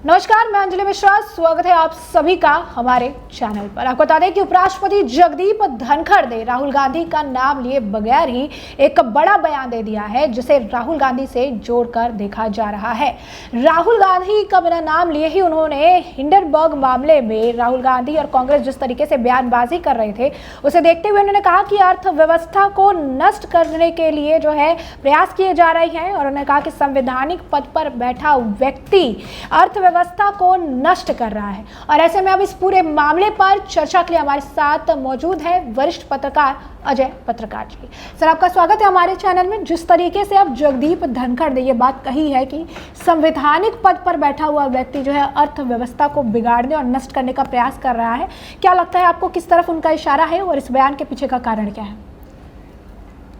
नमस्कार, मैं अंजलि मिश्रा। स्वागत है आप सभी का हमारे चैनल पर। आपको बता दें कि उपराष्ट्रपति जगदीप धनखड़ ने राहुल गांधी का नाम लिए बगैर ही एक बड़ा बयान दे दिया है, जिसे राहुल गांधी से जोड़कर देखा जा रहा है। राहुल गांधी का बिना नाम लिए ही उन्होंने हिंडनबर्ग मामले में राहुल गांधी और कांग्रेस जिस तरीके से बयानबाजी कर रहे थे, उसे देखते हुए उन्होंने कहा कि अर्थव्यवस्था को नष्ट करने के लिए जो है प्रयास किए जा रहे हैं। और उन्होंने कहा कि संवैधानिक पद पर बैठा व्यक्ति अर्थव्यवस्था को नष्ट कर रहा है। और ऐसे में अब इस पूरे मामले पर चर्चा के लिए हमारे साथ मौजूद है वरिष्ठ पत्रकार अजय पत्रकार जी। सर, आपका स्वागत है हमारे चैनल में। जिस तरीके से अब जगदीप धनखड़ ने ये बात कही है कि संवैधानिक पद पर बैठा हुआ व्यक्ति जो है अर्थव्यवस्था को बिगाड़ने और नष्ट करने का प्रयास कर रहा है, क्या लगता है आपको किस तरफ उनका इशारा है और इस बयान के पीछे का कारण क्या है?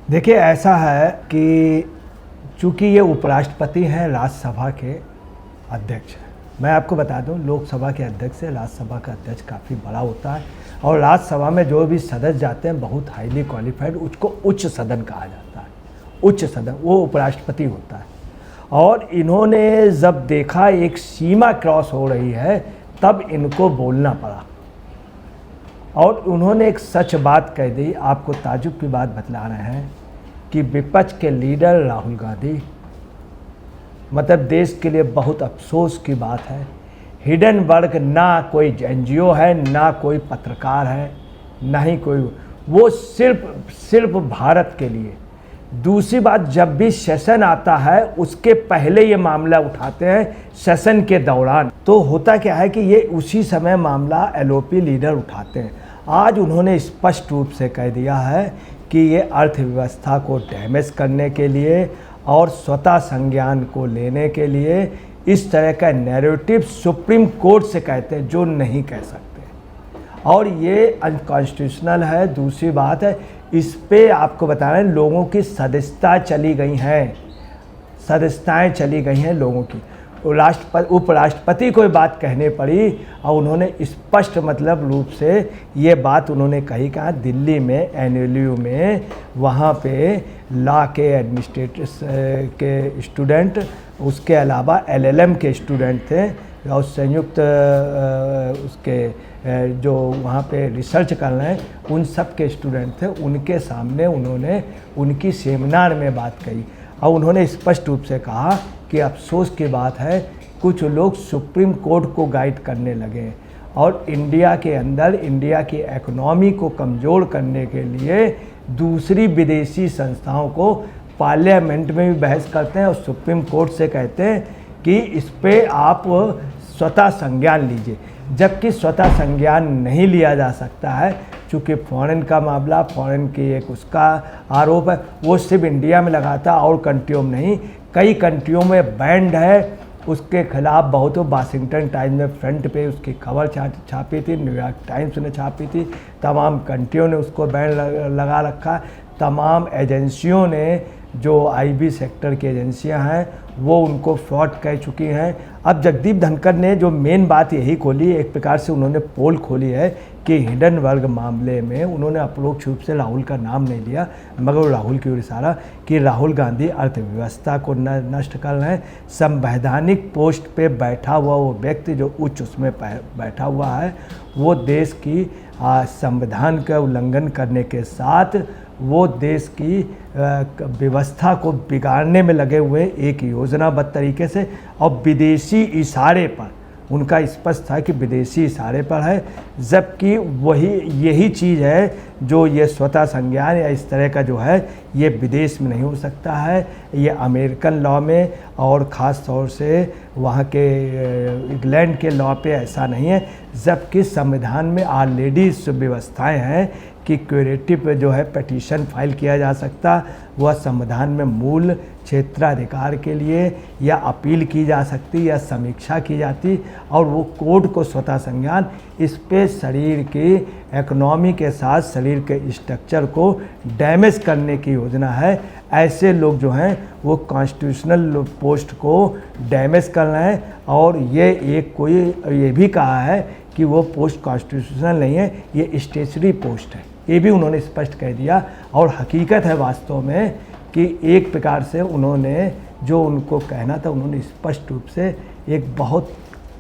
देखिए, ऐसा है कि चूंकि ये उपराष्ट्रपति हैं, राज्यसभा के अध्यक्ष हैं। मैं आपको बता दूं, लोकसभा के अध्यक्ष से राज्यसभा का अध्यक्ष काफ़ी बड़ा होता है और राज्यसभा में जो भी सदस्य जाते हैं बहुत हाईली क्वालिफाइड, उसको उच्च सदन कहा जाता है। उच्च सदन वो उपराष्ट्रपति होता है। और इन्होंने जब देखा एक सीमा क्रॉस हो रही है, तब इनको बोलना पड़ा और उन्होंने एक सच बात कह दी। आपको ताजुब की बात बतला रहे हैं कि विपक्ष के लीडर राहुल गांधी, मतलब देश के लिए बहुत अफसोस की बात है, हिंडनबर्ग ना कोई एनजीओ है, ना कोई पत्रकार है, ना ही कोई, वो सिर्फ भारत के लिए। दूसरी बात, जब भी सेशन आता है उसके पहले ये मामला उठाते हैं, सेशन के दौरान। तो होता क्या है कि ये उसी समय मामला एलओपी लीडर उठाते हैं। आज उन्होंने स्पष्ट रूप से कह दिया है कि ये अर्थव्यवस्था को डैमेज करने के लिए और स्वतः संज्ञान को लेने के लिए इस तरह का नैरेटिव सुप्रीम कोर्ट से कहते हैं, जो नहीं कह सकते, और ये अनकॉन्स्टिट्यूशनल है। दूसरी बात है, इस पे आपको बता रहे हैं लोगों की सदस्यता चली गई हैं, सदस्यताएँ चली गई हैं लोगों की। उपराष्ट्रपति को बात कहने पड़ी और उन्होंने स्पष्ट मतलब रूप से ये बात उन्होंने कही। कहा दिल्ली में एनएलयू में वहाँ पे लॉ के एडमिनिस्ट्रेटर्स के स्टूडेंट, उसके अलावा एलएलएम के स्टूडेंट थे और संयुक्त उसके जो वहाँ पे रिसर्च कर रहे हैं उन सब के स्टूडेंट थे। उनके सामने उन्होंने उनकी सेमिनार में बात कही और उन्होंने स्पष्ट रूप से कहा कि अफसोस की बात है कुछ लोग सुप्रीम कोर्ट को गाइड करने लगे और इंडिया के अंदर इंडिया की इकोनॉमी को कमज़ोर करने के लिए दूसरी विदेशी संस्थाओं को पार्लियामेंट में भी बहस करते हैं और सुप्रीम कोर्ट से कहते हैं कि इस पे आप स्वतः संज्ञान लीजिए। जबकि स्वतः संज्ञान नहीं लिया जा सकता है, चूँकि फॉरेन का मामला, फॉरेन की एक उसका आरोप है, वो सिर्फ इंडिया में लगाता और कंट्रियों में नहीं, कई कंट्रियों में बैंड है। उसके खिलाफ बहुत वाशिंगटन टाइम्स में फ्रंट पे उसकी खबर छापी थी, न्यूयॉर्क टाइम्स ने छापी थी, तमाम कंट्रियों ने उसको बैन लगा रखा। तमाम एजेंसियों ने, जो आईबी सेक्टर की एजेंसियां हैं, वो उनको फ्रॉड कह चुकी हैं। अब जगदीप धनखड़ ने जो मेन बात यही खोली, एक प्रकार से उन्होंने पोल खोली है कि हिंडनबर्ग मामले में उन्होंने अप्रोक्ष रूप से राहुल का नाम नहीं लिया, मगर राहुल की ओर इशारा कि राहुल गांधी अर्थव्यवस्था को नष्ट कर रहे हैं। संवैधानिक पोस्ट पे बैठा हुआ वो व्यक्ति जो उच्च उसमें बैठा हुआ है, वो देश की संविधान का उल्लंघन करने के साथ वो देश की व्यवस्था को बिगाड़ने में लगे हुए एक योजनाबद्ध तरीके से, और विदेशी इशारे पर उनका स्पष्ट था कि विदेशी इशारे पर है। जबकि यही चीज़ है जो ये स्वतः संज्ञान या इस तरह का जो है ये विदेश में नहीं हो सकता है, ये अमेरिकन लॉ में और ख़ास तौर से वहाँ के इंग्लैंड के लॉ पे ऐसा नहीं है। जबकि संविधान में ऑलरेडी व्यवस्थाएं हैं कि क्यूरेटिव जो है पिटीशन फाइल किया जा सकता, वह संविधान में मूल क्षेत्राधिकार के लिए या अपील की जा सकती या समीक्षा की जाती, और वो कोर्ट को स्वतः संज्ञान इस पे शरीर की इकोनॉमी के साथ शरीर के स्ट्रक्चर को डैमेज करने की योजना है। ऐसे लोग जो हैं वो कॉन्स्टिट्यूशनल पोस्ट को डैमेज कर रहे हैं, और ये भी कहा है कि वो पोस्ट कॉन्स्टिट्यूशनल नहीं है, ये स्टेचुटरी पोस्ट है। ये भी उन्होंने स्पष्ट कह दिया। और हकीकत है वास्तव में कि एक प्रकार से उन्होंने जो उनको कहना था, उन्होंने स्पष्ट रूप से एक बहुत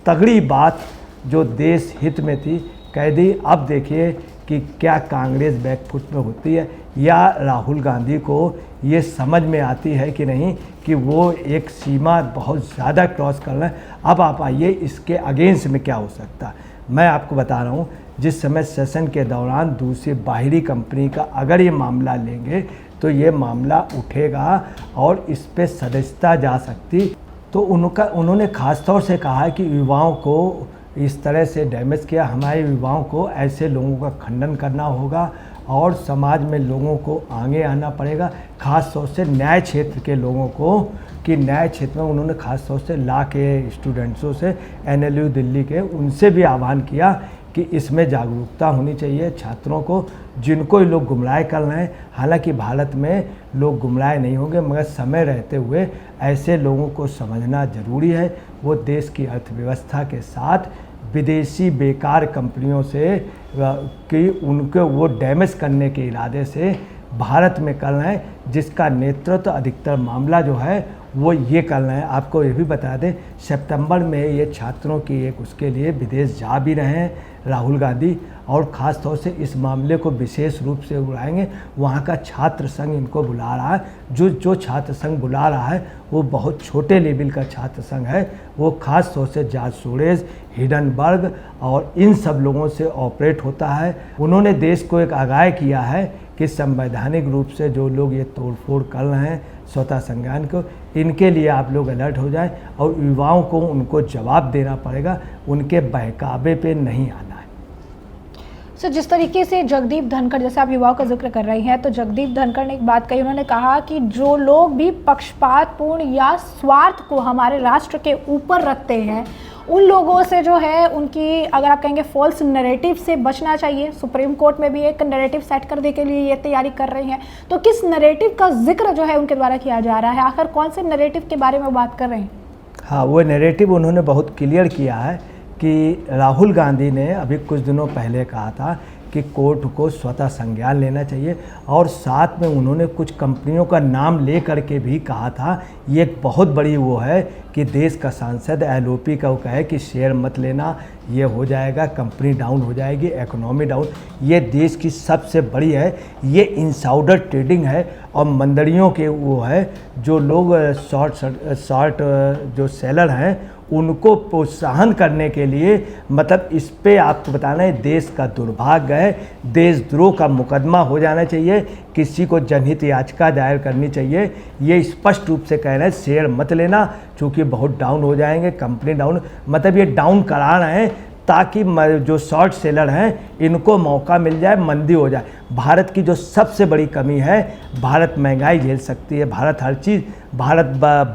तगड़ी बात जो देश हित में थी कह दी। अब देखिए कि क्या कांग्रेस बैकफुट में होती है या राहुल गांधी को ये समझ में आती है कि नहीं कि वो एक सीमा बहुत ज़्यादा क्रॉस कर रहे हैं। अब आप आइए इसके अगेंस्ट में क्या हो सकता है। मैं आपको बता रहा हूँ, जिस समय सेशन के दौरान दूसरी बाहरी कंपनी का अगर ये मामला लेंगे तो ये मामला उठेगा और इस पर सदस्यता जा सकती। तो उन्होंने ख़ास तौर से कहा कि युवाओं को इस तरह से डैमेज किया, हमारे युवाओं को ऐसे लोगों का खंडन करना होगा और समाज में लोगों को आगे आना पड़ेगा, ख़ास तौर से न्याय क्षेत्र के लोगों को। कि न्याय क्षेत्र में उन्होंने ख़ास तौर से लॉ के स्टूडेंट्सों से, NLU दिल्ली के, उनसे भी आह्वान किया कि इसमें जागरूकता होनी चाहिए छात्रों को, जिनको ये लोग गुमराह कर रहे हैं। हालांकि भारत में लोग गुमराह नहीं होंगे, मगर समय रहते हुए ऐसे लोगों को समझना ज़रूरी है। वो देश की अर्थव्यवस्था के साथ विदेशी बेकार कंपनियों से कि उनको वो डैमेज करने के इरादे से भारत में कर रहे हैं, जिसका नेतृत्व अधिकतर मामला जो है वो ये कर रहे हैं। आपको ये भी बता दें, सितंबर में ये छात्रों की एक उसके लिए विदेश जा भी रहे हैं राहुल गांधी, और ख़ास तौर से इस मामले को विशेष रूप से उड़ाएंगे। वहाँ का छात्र संघ इनको बुला रहा है। जो छात्र संघ बुला रहा है वो बहुत छोटे लेवल का छात्र संघ है। वो ख़ास तौर से जॉर्ज सोरेस, हिडनबर्ग और इन सब लोगों से ऑपरेट होता है। उन्होंने देश को एक आगाह किया है कि संवैधानिक रूप से जो लोग ये तोड़फोड़ कर रहे हैं स्वतः संज्ञान को, इनके लिए आप लोग अलर्ट हो जाएं और युवाओं को उनको जवाब देना पड़ेगा, उनके बहकावे पे नहीं आना है। सर, जिस तरीके से जगदीप धनखड़, जैसे आप युवाओं का जिक्र कर रही हैं, तो जगदीप धनखड़ ने एक बात कही, उन्होंने कहा कि जो लोग भी पक्षपातपूर्ण या स्वार्थ को हमारे राष्ट्र के ऊपर रखते हैं, उन लोगों से जो है उनकी, अगर आप कहेंगे, फॉल्स नैरेटिव से बचना चाहिए। सुप्रीम कोर्ट में भी एक नैरेटिव सेट करने के लिए ये तैयारी कर रही हैं। तो किस नैरेटिव का जिक्र जो है उनके द्वारा किया जा रहा है? आखिर कौन से नैरेटिव के बारे में बात कर रहे हैं? हाँ, वो नैरेटिव उन्होंने बहुत क्लियर किया है कि राहुल गांधी ने अभी कुछ दिनों पहले कहा था कि कोर्ट को स्वतः संज्ञान लेना चाहिए, और साथ में उन्होंने कुछ कंपनियों का नाम ले करके भी कहा था। ये एक बहुत बड़ी वो है कि देश का सांसद LOP का वो कहे कि शेयर मत लेना, ये हो जाएगा, कंपनी डाउन हो जाएगी, इकोनॉमी डाउन। ये देश की सबसे बड़ी है, ये इनसाइडर ट्रेडिंग है। और मंदड़ियों के वो है जो लोग शॉर्ट जो सेलर हैं उनको प्रोत्साहन करने के लिए, मतलब इस पे आपको बताना है देश का दुर्भाग्य है। देशद्रोह का मुकदमा हो जाना चाहिए, किसी को जनहित याचिका दायर करनी चाहिए। ये स्पष्ट रूप से कह रहे हैं शेयर मत लेना, चूँकि बहुत डाउन हो जाएंगे, कंपनी डाउन, मतलब ये डाउन करा रहे हैं ताकि जो शॉर्ट सेलर हैं इनको मौका मिल जाए, मंदी हो जाए। भारत की जो सबसे बड़ी कमी है, भारत महंगाई झेल सकती है, भारत हर चीज़, भारत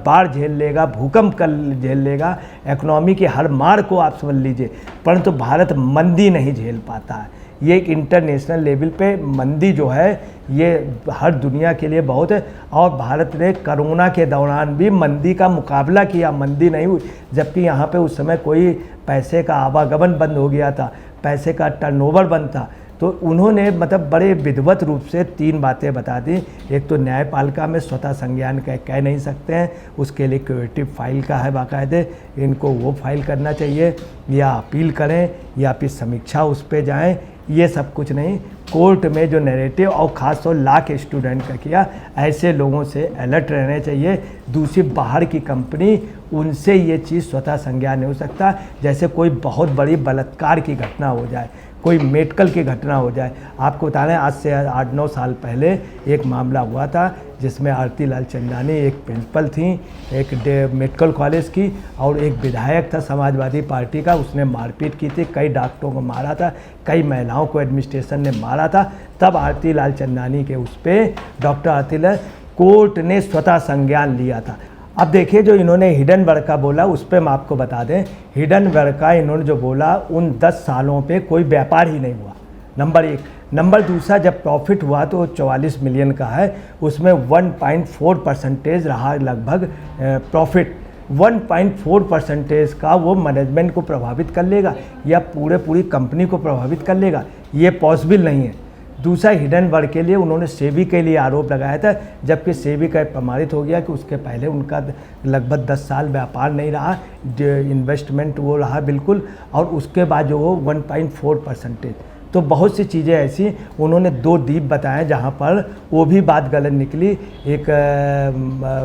बाढ़ झेल लेगा, भूकंप कर झेल लेगा, इकोनॉमी की हर मार को आप समझ लीजिए, परंतु भारत मंदी नहीं झेल पाता है। ये एक इंटरनेशनल लेवल पे मंदी जो है ये हर दुनिया के लिए बहुत है, और भारत ने कोरोना के दौरान भी मंदी का मुकाबला किया, मंदी नहीं हुई, जबकि यहाँ पे उस समय कोई पैसे का आवागमन बंद हो गया था, पैसे का टर्नओवर बंद था। तो उन्होंने मतलब बड़े विधिवत रूप से 3 बातें बता दी। एक तो न्यायपालिका में स्वतः संज्ञान कह नहीं सकते हैं, उसके लिए क्यूरेटिव फाइल का है बाकायदे, इनको वो फाइल करना चाहिए, या अपील करें या फिर समीक्षा उस पर जाएँ। ये सब कुछ नहीं, कोर्ट में जो नैरेटिव और ख़ास तौर लॉ के स्टूडेंट का किया, ऐसे लोगों से अलर्ट रहने चाहिए। दूसरी बाहर की कंपनी, उनसे ये चीज़ स्वतः संज्ञान नहीं हो सकता। जैसे कोई बहुत बड़ी बलात्कार की घटना हो जाए, कोई मेडिकल की घटना हो जाए। आपको बता रहे हैं आज से 8-9 साल पहले एक मामला हुआ था जिसमें आरती लाल चंदानी एक प्रिंसिपल थी एक मेडिकल कॉलेज की, और एक विधायक था समाजवादी पार्टी का, उसने मारपीट की थी, कई डॉक्टरों को मारा था, कई महिलाओं को एडमिनिस्ट्रेशन ने मारा था। तब आरती लाल चंदानी के उस पर डॉक्टर आरती लाल, कोर्ट ने स्वतः संज्ञान लिया था। अब देखिए जो इन्होंने हिडनबर्ग का बोला, उस पर हम आपको बता दें, हिडनबर्ग का इन्होंने जो बोला, उन 10 सालों पे कोई व्यापार ही नहीं हुआ, नंबर 1। नंबर दूसरा, जब प्रॉफिट हुआ तो 44 मिलियन का है, उसमें 1.4% रहा लगभग प्रॉफिट। 1.4% का वो मैनेजमेंट को प्रभावित कर लेगा या पूरी कंपनी को प्रभावित कर लेगा? ये पॉसिबल नहीं है। दूसरा हिडन वर्ग के लिए उन्होंने सेबी के लिए आरोप लगाया था, जबकि सेबी का प्रमाणित हो गया कि उसके पहले उनका लगभग 10 साल व्यापार नहीं रहा, इन्वेस्टमेंट वो रहा बिल्कुल, और उसके बाद जो वो 1.4%। तो बहुत सी चीज़ें ऐसी उन्होंने 2 द्वीप बताए जहाँ पर वो भी बात गलत निकली। एक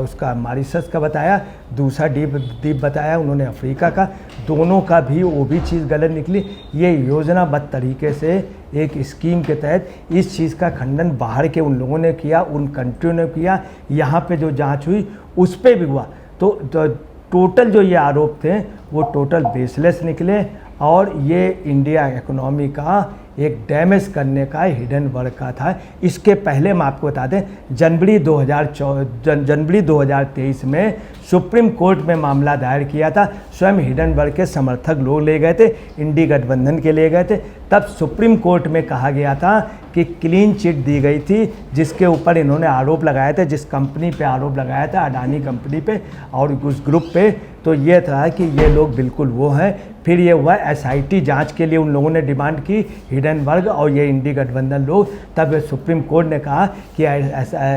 उसका मॉरिशस का बताया, दूसरा द्वीप बताया उन्होंने अफ्रीका का, दोनों का भी वो भी चीज़ गलत निकली। ये योजनाबद्ध तरीके से एक स्कीम के तहत इस चीज़ का खंडन बाहर के उन लोगों ने किया, उन कंट्रियों ने किया, यहाँ पे जो जांच हुई उस पर भी हुआ। तो टोटल जो ये आरोप थे वो टोटल बेसलेस निकले, और ये इंडिया इकोनॉमी का एक डैमेज करने का हिडन वर्क का था। इसके पहले मैं आपको बता दें, जनवरी 2023 में सुप्रीम कोर्ट में मामला दायर किया था। स्वयं हिडन वर्क के समर्थक लोग ले गए थे, इंडी गठबंधन के लिए गए थे। तब सुप्रीम कोर्ट में कहा गया था कि क्लीन चिट दी गई थी, जिसके ऊपर इन्होंने आरोप लगाए थे, जिस कंपनी पे आरोप लगाया था, अडानी कंपनी पे और उस ग्रुप पे। तो ये था कि ये लोग बिल्कुल वो हैं। फिर ये हुआ SIT जांच के लिए उन लोगों ने डिमांड की, हिडन वर्ग और ये इंडी गठबंधन लोग। तब सुप्रीम कोर्ट ने कहा कि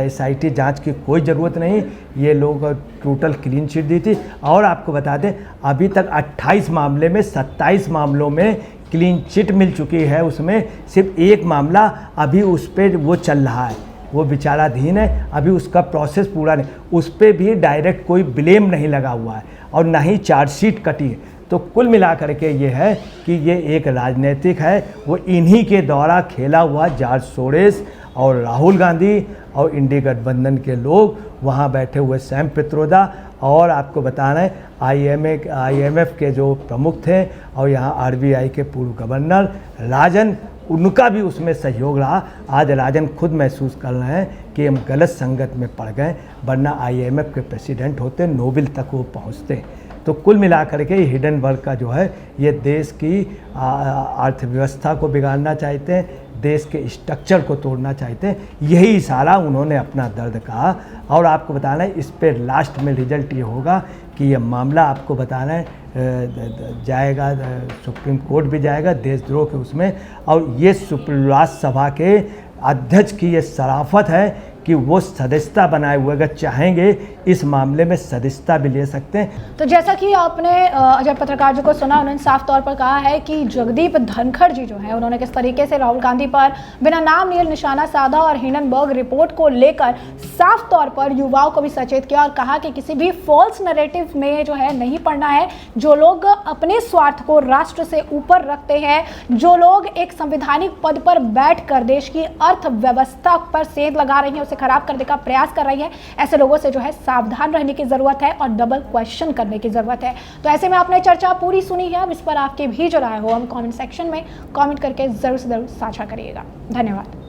SIT जांच की कोई ज़रूरत नहीं, ये लोग टोटल क्लीन चिट दी थी। और आपको बता दें, अभी तक 28 मामले में 27 मामलों में क्लीन चिट मिल चुकी है। उसमें सिर्फ एक मामला अभी उस पर वो चल रहा है, वो विचाराधीन है, अभी उसका प्रोसेस पूरा नहीं, उस पर भी डायरेक्ट कोई ब्लेम नहीं लगा हुआ है और ना ही चार्जशीट कटी है। तो कुल मिला करके ये है कि ये एक राजनीतिक है, वो इन्हीं के द्वारा खेला हुआ जॉर्ज सोरोस और राहुल गांधी और इंडी गठबंधन के लोग, वहाँ बैठे हुए सैम पित्रोदा, और आपको बताना है IMF के जो प्रमुख थे, और यहाँ RBI के पूर्व गवर्नर राजन, उनका भी उसमें सहयोग रहा। आज राजन खुद महसूस कर रहे हैं कि हम गलत संगत में पड़ गए, वरना IMF के प्रेसिडेंट होते, नोबेल तक वो पहुँचते। तो कुल मिलाकर के हिडन वर्क का जो है, ये देश की अर्थव्यवस्था को बिगाड़ना चाहते हैं, देश के स्ट्रक्चर को तोड़ना चाहते हैं। यही इशारा उन्होंने अपना दर्द कहा। और आपको बताना है, इस पर लास्ट में रिजल्ट ये होगा कि ये मामला आपको बताना है जाएगा, सुप्रीम कोर्ट भी जाएगा देशद्रोह के उसमें। और ये राज्यसभा के अध्यक्ष की ये शराफत है कि वो सदस्यता बनाए हुए अगर चाहेंगे इस मामले में सदस्यता भी ले सकते हैं। तो जैसा कि आपने अजय पत्रकार जी को सुना, उन्होंने साफ तौर पर कहा है कि जगदीप धनखड़ जी जो है, उन्होंने किस तरीके से राहुल गांधी पर बिना नाम लिए निशाना साधा और हिंडनबर्ग रिपोर्ट को लेकर साफ तौर पर युवाओं को भी सचेत किया और कहा कि किसी भी फॉल्स नैरेटिव में जो है नहीं पड़ना है। जो लोग अपने स्वार्थ को राष्ट्र से ऊपर रखते हैं, जो लोग एक संवैधानिक पद पर बैठकर देश की अर्थव्यवस्था पर सेंध लगा रही है, खराब करने का प्रयास कर रही है, ऐसे लोगों से जो है सावधान रहने की जरूरत है और डबल क्वेश्चन करने की जरूरत है। तो ऐसे में आपने चर्चा पूरी सुनी है, अब इस पर आपकी भी जो राय हो हम कमेंट सेक्शन में कमेंट करके जरूर से जरूर साझा करिएगा। धन्यवाद।